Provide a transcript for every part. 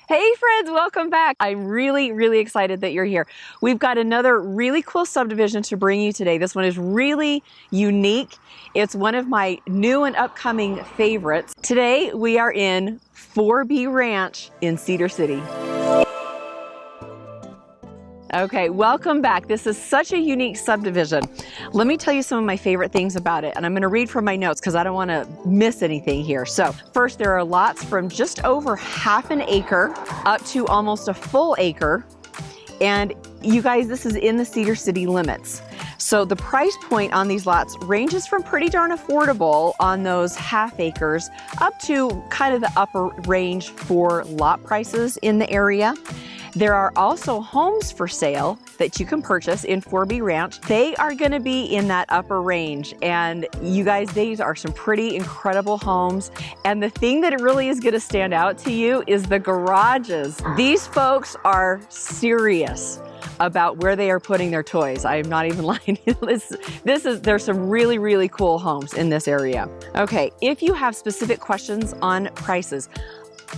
Hey friends, welcome back. I'm really excited that you're here. We've got another really cool subdivision to bring you today. This one is really unique. It's one of my new and upcoming favorites. Today we are in 4B Ranch in Cedar City. Okay, welcome back. This is such a unique subdivision. Let me tell you some of my favorite things about it, and I'm going to read from my notes because I don't want to miss anything here. So first, there are lots from just over half an acre up to almost a full acre. And you guys, this is in the Cedar City limits. So the price point on these lots ranges from pretty darn affordable on those half acres up to kind of the upper range for lot prices in the area. There are also homes for sale that you can purchase in 4B Ranch. They are going to be in that upper range. And you guys, these are some pretty incredible homes. And the thing that it really is going to stand out to you is the garages. These folks are serious about where they are putting their toys. I am not even lying. There's some really cool homes in this area. Okay, if you have specific questions on prices,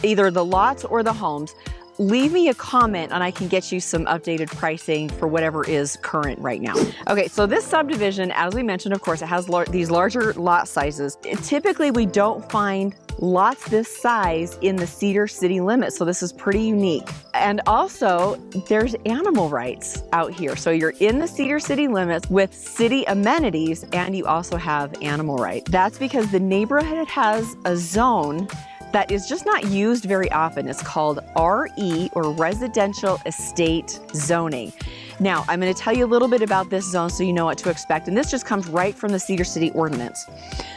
either the lots or the homes, leave me a comment and I can get you some updated pricing for whatever is current right now. Okay, so this subdivision, as we mentioned, of course, it has these larger lot sizes. Typically, we don't find lots this size in the Cedar City limits, so this is pretty unique. And also, there's animal rights out here. So you're in the Cedar City limits with city amenities, and you also have animal rights. That's because the neighborhood has a zone that is just not used very often. It's called RE, or Residential Estate Zoning. Now, I'm going to tell you a little bit about this zone so you know what to expect, and this just comes right from the Cedar City ordinance.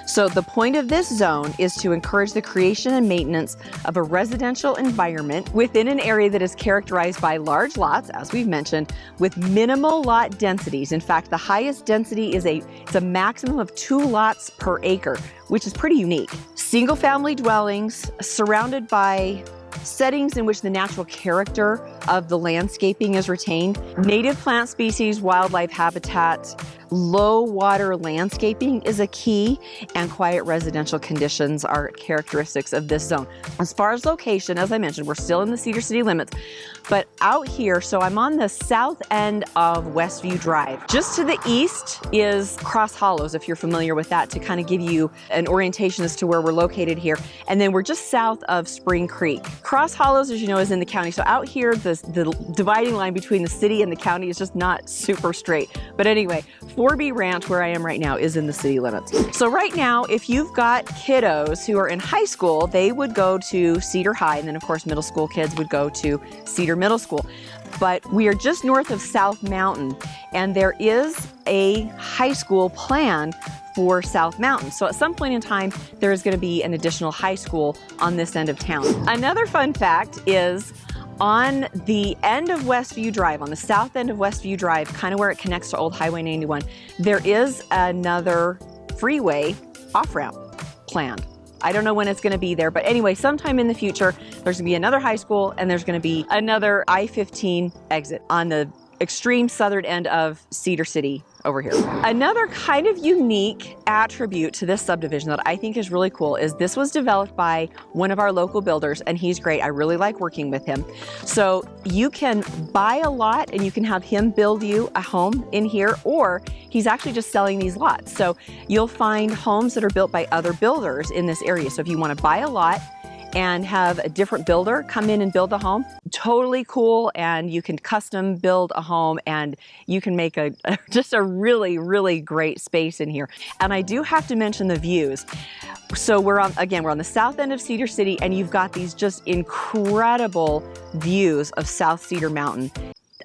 So the point of this zone is to encourage the creation and maintenance of a residential environment within an area that is characterized by large lots, as we've mentioned, with minimal lot densities. In fact, the highest density is it's a maximum of 2 lots per acre, which is pretty unique. Single-family dwellings surrounded by settings in which the natural character of the landscaping is retained, native plant species, wildlife habitat, low water landscaping is a key, and quiet residential conditions are characteristics of this zone. As far as location, as I mentioned, we're still in the Cedar City limits, but out here, so I'm on the south end of Westview Drive. Just to the east is Cross Hollows, if you're familiar with that, to kind of give you an orientation as to where we're located here. And then we're just south of Spring Creek. Cross Hollows, as you know, is in the county. So out here, the dividing line between the city and the county is just not super straight. But anyway, 4B Ranch, where I am right now, is in the city limits. So right now, if you've got kiddos who are in high school, they would go to Cedar High, and then of course middle school kids would go to Cedar Middle School. But we are just north of South Mountain, and there is a high school planned for South Mountain. So at some point in time, there is going to be an additional high school on this end of town. Another fun fact is, on the end of Westview Drive, on the south end of Westview Drive, kind of where it connects to Old Highway 91, there is another freeway off-ramp planned. I don't know when it's going to be there, but anyway, sometime in the future, there's going to be another high school and there's going to be another I-15 exit on the extreme southern end of Cedar City over here. Another kind of unique attribute to this subdivision that I think is really cool is this was developed by one of our local builders, and he's great. I really like working with him. So you can buy a lot and you can have him build you a home in here, or he's actually just selling these lots. So you'll find homes that are built by other builders in this area. So if you want to buy a lot and have a different builder come in and build a home, totally cool, and you can custom build a home and you can make just a really great space in here. And I do have to mention the views. So we're on the south end of Cedar City, and you've got these just incredible views of South Cedar Mountain.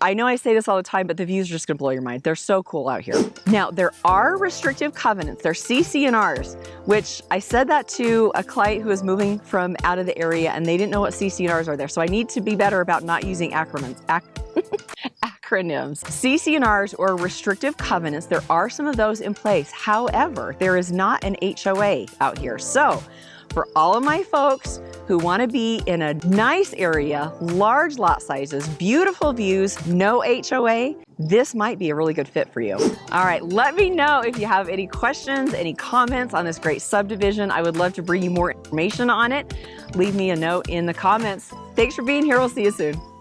I know I say this all the time, but the views are just gonna blow your mind. They're so cool out here. Now, there are restrictive covenants. There's CC&Rs, which I said that to a client who is moving from out of the area, and they didn't know what CC&Rs are there. So I need to be better about not using acronyms. CC&Rs, or restrictive covenants, there are some of those in place. However, there is not an HOA out here. So for all of my folks who want to be in a nice area, large lot sizes, beautiful views, no HOA, this might be a really good fit for you. All right, let me know if you have any questions, any comments on this great subdivision. I would love to bring you more information on it. Leave me a note in the comments. Thanks for being here. We'll see you soon.